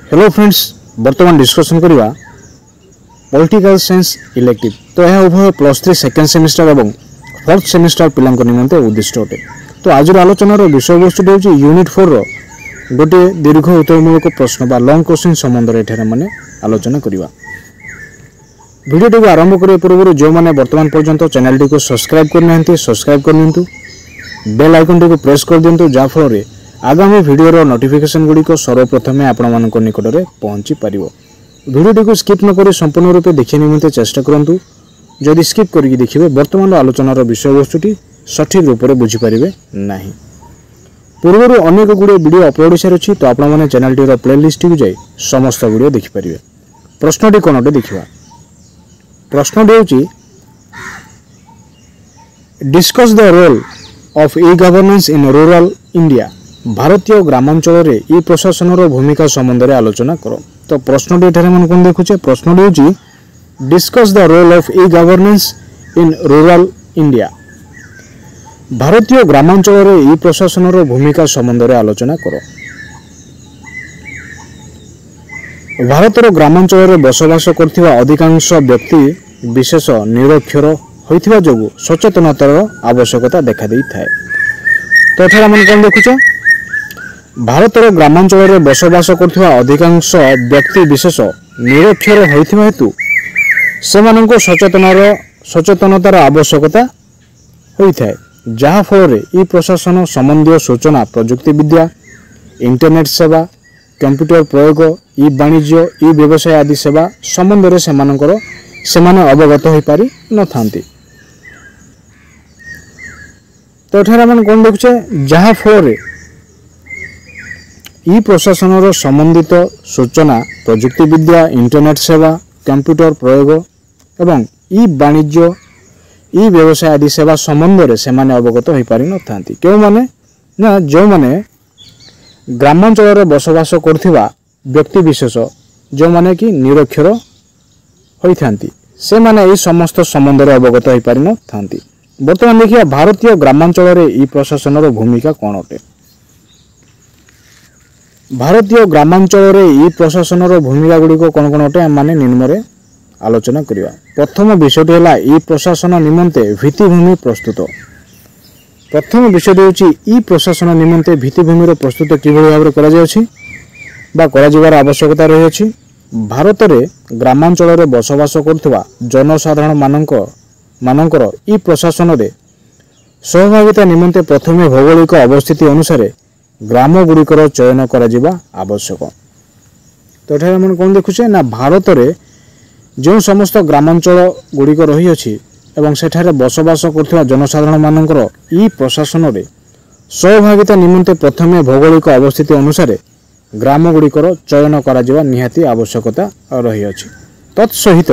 Hello friends, बर्तमान discussion करवा political science elective. तो यह उभय +3 सेकेंड सेमिस्टर और 4th सेमिस्टर पिला निमंते उद्दिष्ट अटे। तो आज आलोचनार विषय वस्तु हूँ यूनिट 4 गोटे दीर्घ उत्तरमूलक प्रश्न बा लॉन्ग क्वेश्चन संबंध में मैंने आलोचना करवा। वीडियो टी आरंभ करने पूर्व जो मैंने वर्तमान पर्यंत चैनल टी को सब्सक्राइब करना सब्सक्राइब कर बेल आइकन टी को प्रेस कर दिंतु जहाँफल आगामी वीडियो नोटिफिकेशन गुड़िक सर्वप्रथमे आपण निकट में पहुँची पार। वीडियो टी को स्किप नक संपूर्ण रूपे देखा निमंते चेष्टा करूँ। जदि स्किप करके देखिए वर्तमान आलोचनार विषय वस्तुटी सठिक रूप से बुझीपारे ना। पूर्व अनेक गुड़े वीडियो अपलोड सारी तो आपने चैनल टी प्लेलिस्ट को जाई समस्त वीडियो देखिपारे। प्रश्नटी कौनटे देखा। प्रश्नटी हूँ discuss the role of e governance in rural India. भारतीय ग्रामांचल ई प्रशासन भूमिका संबंध में आलोचना करो। तो प्रश्नटी एठारे कौन देखुचे। प्रश्नटी हूँ discuss the role of e governance in rural India. भारतीय ग्रामांचल ई प्रशासन भूमिका संबंध में आलोचना करो। भारतर ग्रामांचल बसवास करथिबा अधिकांश व्यक्ति विशेष निरक्षर होइथिबा जोगु सचेतनतार आवश्यकता देखा दै थाए। तो एठारे हम कौन देखुचे। भारतर ग्रामांचल बसवास करथिबा अधिकांश व्यक्ति विशेष निरक्षर होइथिबा हेतु सेमानंको सचेतनतार आवश्यकता होइथाए, जहा फल ई प्रशासन संबंधी सूचना प्रजुक्ति विद्या, इंटरनेट सेवा, कंप्यूटर प्रयोग, ई वाणिज्य, ई व्यवसाय आदि सेवा संबंध में सेमाने अवगत हो पारि न थांती। तो एठारे हम कौन देखुचे जहा फल ई प्रशासन संबंधित सूचना प्रजुक्ति विद्या, इंटरनेट सेवा, कंप्यूटर प्रयोग एवं ई वाणिज्य, ई व्यवसाय आदि सेवा संबंध में सेमाने अवगत हो पारि न थांती। क्यों माने ना जो माने ग्रामांचल बसवास करथिबा व्यक्ति विशेष जो माने कि निरक्षर होइथांती से माने ई समस्त संबंध में अवगत हो पारि न थांती। वर्तमान देखिए भारतीय ग्रामांचल ई प्रशासन भूमिका कौन अटे। भारतीय ग्रामांचल ई प्रशासन भूमिका गुड़िक कौन कौन अटे माने निम्न आलोचना करिवा। प्रथम विषयटी है ई प्रशासन निमंते भित्तिभूमि प्रस्तुत। प्रथम विषयटी हूँ ई प्रशासन निमंते भित्तिभूमि प्रस्तुत किभଳି भाव करा जायछि बा करा जिबार आवश्यकता रही। भारत में ग्रामांचल बसवास करथिबा जनसाधारण मानकर ई प्रशासन रे सहभागिता निमंते प्रथमे भौगोलिक अवस्थिति अनुसार ग्राम गुड़िकर चयन करा जिबा आवश्यक। तो एठारे हम कौन देखुचे ना भारत में जो समस्त ग्रामांचल गुड़िक रही अछि एवं सेठारे बसवास करथिबा जनसाधारण मानकर ई प्रशासन रे सहभागिता निमंते प्रथमे भौगोलिक अवस्थिति अनुसार ग्राम गुड़िकर चयन करा जिबा निहाती आवश्यकता रही अछि। तत्सहित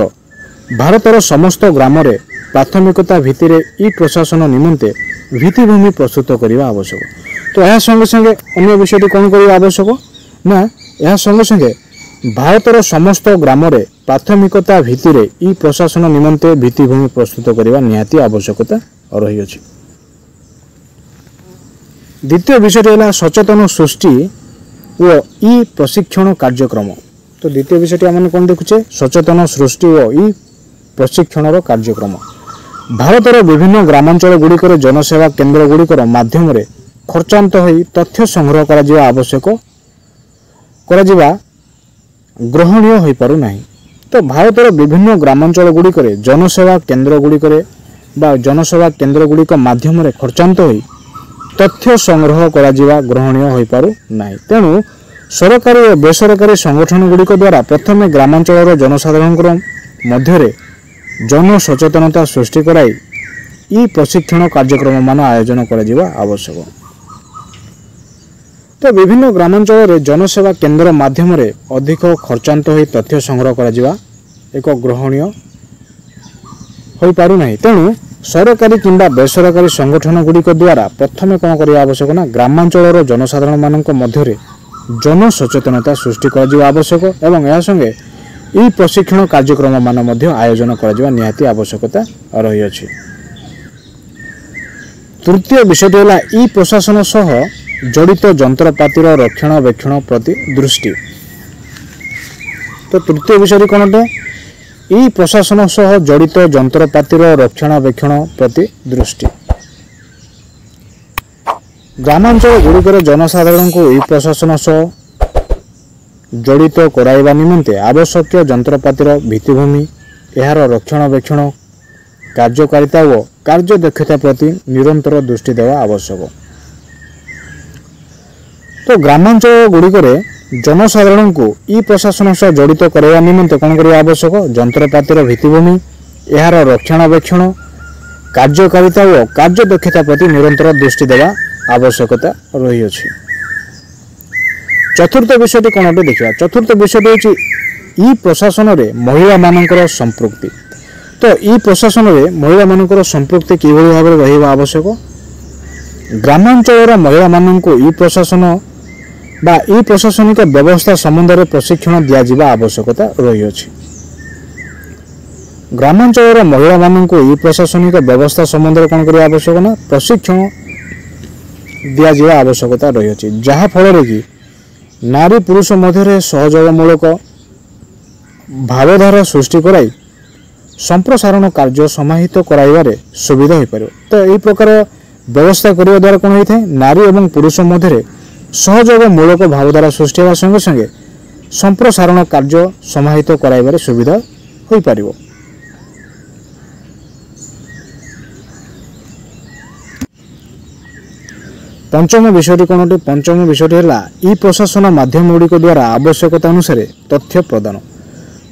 भारतर समस्त ग्राम रे प्राथमिकता भित्तिरे ई प्रशासन निमंते भित्तिभूमि प्रस्तुत करने आवश्यक। तो यह संगे संगे अन्य विषयटी कौन करने आवश्यक ना यह संगे संगे भारतर समस्त ग्राम रे प्राथमिकता भित्तिरे ई प्रशासन निमंते भित्तिभूमि प्रस्तुत करने निहाती आवश्यकता रही अछि। द्वितीय विषयटी है सचेतन सृष्टि व ई प्रशिक्षण कार्यक्रम। तो द्वितीय विषयटी आम कौन देखुचे सचेतन सृष्टि व ई प्रशिक्षण कार्यक्रम। भारतर विभिन्न ग्रामांचल गुड़िकर जनसेवा केन्द्र गुड़िकर माध्यम रे खर्चांत होई तथ्य संग्रह करा जिबा आवश्यक करा जिबा ग्रहणीय होई पारु नाही। तो भारतर विभिन्न ग्रामांचल गुड़िकर जनसेवा केन्द्र गुड़िकर बा जनसेवा केन्द्र गुड़िक माध्यम रे खर्चांत होई तथ्य संग्रह करा जिबा ग्रहणीय होई पारु नाही। तेणु सरकारी और बेसरकारी संगठन गुड़िक द्वारा प्रथमे ग्रामांचल जनसाधारण मध्य जन सचेतनता सृष्टि कराई ई प्रशिक्षण कार्यक्रम मान आयोजन करा जिबा आवश्यक। तो विभिन्न ग्रामांचल जनसेवा केन्द्र माध्यम रे अधिक खर्चांत होई तथ्य संग्रह करा जिबा एक ग्रहणीय होई पारु नाही। तेणु सरकारी किंबा बेसरकारी संगठन गुड़िक द्वारा प्रथमे कौन करने आवश्यक ना ग्रामांचल जनसाधारण मानक मध्य जन सचेतनता सृष्टि करा जिबा आवश्यक एवं या संगे ई प्रशिक्षण कार्यक्रम मान मध्य आयोजन करा जिबा निहाती आवश्यकता रही अछि। तृतीय विषयटी है ई प्रशासन सह जड़ित जंत्रपातिर रक्षणाबेक्षण प्रति दृष्टि। तो तृतीय विषय कौन अटे ई प्रशासन सह जड़ित जंत्रपातिर रक्षणाबेक्षण प्रति दृष्टि। ग्रामांचल गुड़िकर जनसाधारण को ई प्रशासन सह जड़ित कराइबा निमंते आवश्यक जंत्रपातिर भित्तिभूमि यार रक्षणाबेक्षण कार्यकारिता और कार्यदक्षता प्रति निरंतर दृष्टि देवा आवश्यक। तो ग्रामांचल गुड़िकर जनसाधारण को ई प्रशासन सह जड़ित कराइबा निमंते कौन करवा आवश्यक जंत्रपातिर भित्तिभूमि यार रक्षणाबेक्षण कार्यकारिता और कार्यदक्षता प्रति निरंतर दृष्टि देवा आवश्यकता रही अछि। चतुर्थ विषय कौन अटे देखा। चतुर्थ विषय हूँ ई प्रशासन रे महिला मानकर संपृक्ति। तो ई प्रशासन रे महिला मानकर संपृक्ति किभली भाव में रहिबा आवश्यक। ग्रामांचल महिला माननको ई प्रशासन बा ई प्रशासनिक व्यवस्था संबंध में प्रशिक्षण दिया जिबा आवश्यकता रही अछि। ग्रामांचल महिला माननको ई प्रशासनिक व्यवस्था संबंध में कौन करबा आवश्यक ना प्रशिक्षण दिया जिबा आवश्यकता रही अछि, जहा फल रे कि नारी पुरुष मध्य सहयोगमूलक भावधारा सृष्टि कराई संप्रसारण कार्य समाहित कराइबारे सुविधा हो पारे। तो यही प्रकार व्यवस्था करने द्वारा कौन होता है नारी एवं पुरुष मध्य सहयोगमूलक भावधारा सृष्टि होगा संगे संगे संप्रसारण कार्य समाहित कराइबारे सुविधा हो पारे। पंचम विषय कौन अटे। पंचम विषय है ई प्रशासन माध्यम गुड़िक द्वारा आवश्यकता अनुसार तथ्य प्रदान।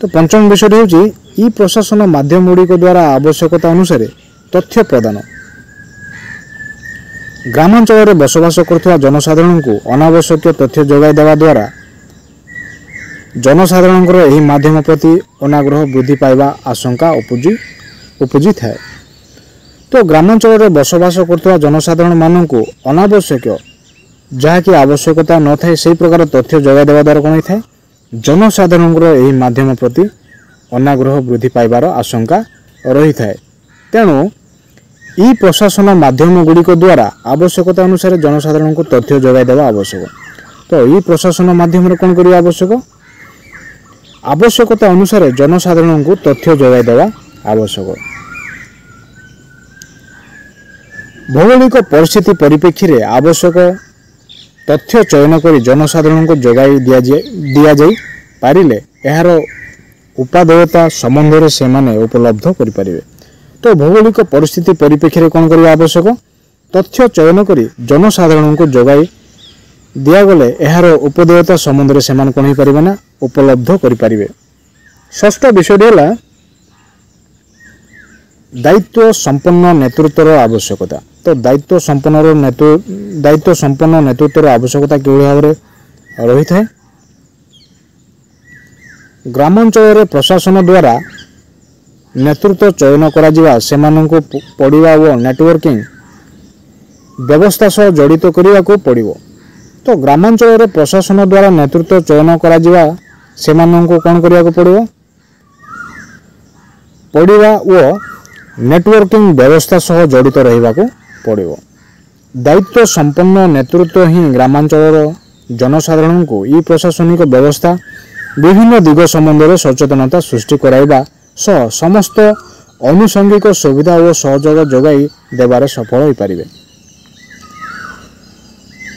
तो पंचम विषय हूँ ई प्रशासन माध्यम गुड़िक द्वारा आवश्यकता अनुसार तथ्य प्रदान। ग्रामांचल में बसवास कर जनसाधारण को अनावश्यक तथ्य जोगाई देवा द्वारा जनसाधारण यही माध्यम प्रति अनाग्रह वृद्धि पाइबा आशंका उपजी थाए। तो ग्रामांचल में बसवास कर जनसाधारण मान को अनावश्यक जहाँकि आवश्यकता न थाए से प्रकार तथ्य जोगाई देवा द्वारा कौन होता है जनसाधारण यही माध्यम प्रति अनाग्रह वृद्धि पाइबार आशंका रही थाए। तेणु ई प्रशासन माध्यम गुड़िक द्वारा आवश्यकता अनुसार जनसाधारण को तथ्य जोगाई देवा आवश्यक। तो ई प्रशासन माध्यम कौन करवा आवश्यक आवश्यकता अनुसार जनसाधारण को तथ्य जोगाई देवा आवश्यक। भौगोलिक परिस्थिति परिप्रेक्षी में आवश्यक तथ्य चयन कर जनसाधारण को जोगाई दिया जाई पारिले यार उपादेयता संबंध से माने उपलब्ध करें। तो भौगोलिक परिस्थिति परिप्रेक्षी में कौन करवा आवश्यक तथ्य चयन कर जनसाधारण को जोगाई दिगले यार उपदेयता संबंध से कौन हो पारे ना उपलब्ध करें। षष्ठ विषय है दायित्व संपन्न नेतृत्वर आवश्यकता। तो दायित्व संपन्न नेतृत्वर आवश्यकता किभली भाव में रही है। ग्रामांचल में प्रशासन द्वारा नेतृत्व चयन करा सेमानंको पढ़िबा और नेटवर्किंग व्यवस्था सह जड़ित करने को पड़ो। तो ग्रामांचल में प्रशासन द्वारा नेतृत्व चयन करा सेमानंको कौन करने को पड़िबा और नेटवर्किंग व्यवस्था सह जड़ित रहा पड़ो। दायित्व संपन्न नेतृत्व ही ग्रामांचल जनसाधारण को ई प्रशासनिक व्यवस्था विभिन्न दिग संबंध में सचेतनता सृष्टि कराइबा सह समस्त आनुषंगिक सुविधा और सहयोग जोगाई देवारे सफल हो पारे।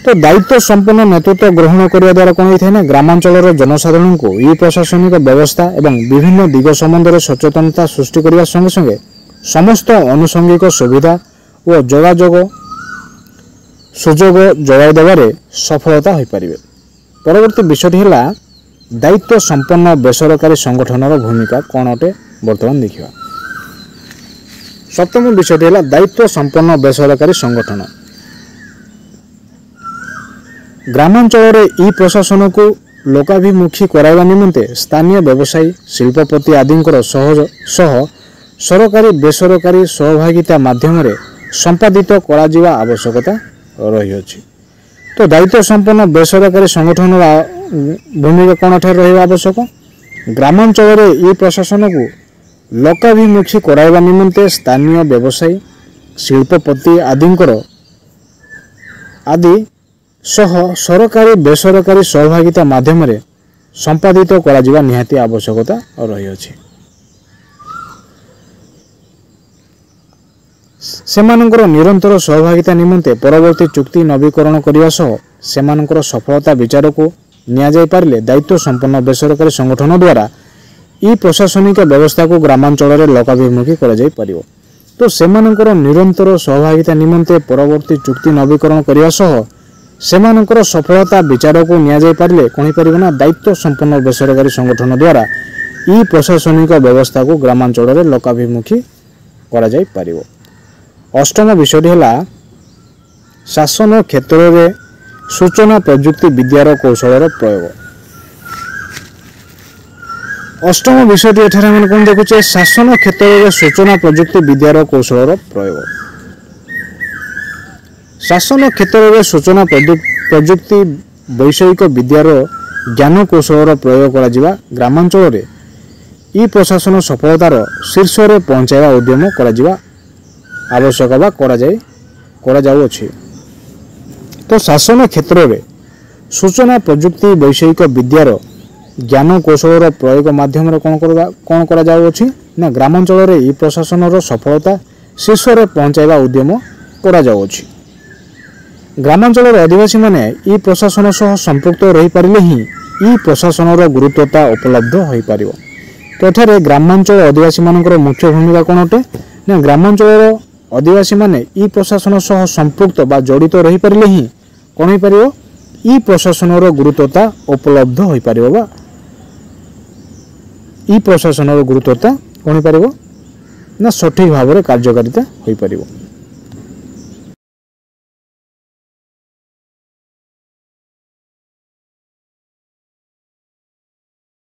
तो दायित्व संपन्न नेतृत्व ग्रहण करने द्वारा कौन होता है ना ग्रामांचल जनसाधारण को ई प्रशासनिक व्यवस्था एवं विभिन्न दिग संबंध में सचेतनता सृष्टि करने संगे संगे समस्त आनुषंगिक सुविधा और जोगाजोग सुजोग जोगाई देवारे सफलता हो पारे। परवर्ती विषय है दायित्व संपन्न बेसरकारी संगठन भूमिका कौन अटे बर्तमान देखा। सप्तम विषय है दायित्व संपन्न बेसरकारी संगठन। ग्रामांचल में ई प्रशासन को लोकाभिमुखी कराइबा निमंते स्थानीय व्यवसायी शिल्पपति आदि सह सरकारी बेसरकारी सहभागिता माध्यम संपादित करा आवश्यकता रही अछि। तो दायित्व संपन्न बेसरकारी संगठन भूमिका कौन ठार रहा आवश्यक ग्रामांचल में ई प्रशासन को लोकाभिमुखी कराइबा निमंते स्थानीय व्यवसायी शिल्पपति आदि सह सरकारी बेसरकारी सहभागिता माध्यम संपादित करा जिबा निहाती आवश्यकता रहिअछि। सेमानंकर निरंतर सहभागिता निमंते परवर्ती चुक्ति नवीकरण करिवा सह सेमानंकर सफलता विचार को निया जाय पारिले दायित्व संपन्न बेसरकारी संगठन द्वारा ई प्रशासनिक व्यवस्था को ग्रामांचल रे लोकाभिमुखी करा जाय परिबो। तो सेमानंकर निरंतर सहभागिता निमंते परवर्ती चुक्ति नवीकरण करिवा सह सेमानंकर सफलता विचार को निया जाय पारिले कोन परिबो ना दायित्व संपन्न बेसरकारी संगठन द्वारा ई प्रशासनिक व्यवस्था को ग्रामांचल रे लोकाभिमुखी करा जाय परिबो। अष्टम विषयटी है शासन क्षेत्र में सूचना प्रजुक्ति विद्यार कौशल प्रयोग। अष्टम विषयटी एठारे हम कौन देखुचे शासन क्षेत्र में सूचना प्रजुक्ति विद्यार कौशल प्रयोग। शासन क्षेत्र में सूचना प्रजुक्ति वैषयिक विद्यार ज्ञान कौशल प्रयोग करा जिबा ग्रामांचल रे ई प्रशासन सफलतार शीर्ष रे पहुंचाइबा उद्यम करा जिबा आवश्यक बा करा जाउछि। तो शासन क्षेत्र में सूचना प्रजुक्ति वैषयिक विद्यार ज्ञान कौशल प्रयोग माध्यम कौन करा जाउछि ना ग्रामांचल रे ई प्रशासन सफलता शीर्ष रे पहुंचाइबा उद्यम करा जाउछि। ग्रामांचल आदिवासी माने ई प्रशासन सह संपृक्त रही पारिले ही ई प्रशासन गुरुत्वता उपलब्ध होई पारिबो। तो एठारे ग्रामांचल आदिवासी मानकर मुख्य भूमिका कोन अटे ना ग्रामांचल आदिवासी माने ई प्रशासन सह संपृक्त बा जड़ित रही पारिले ही कोन होई पारिबो ई प्रशासन गुरुत्वता उपलब्ध होई पारिबो बा ई प्रशासन गुरुत्वता कोन होई पारिबो ना सठिक भाव रे कार्यकारिता होई पारिबो।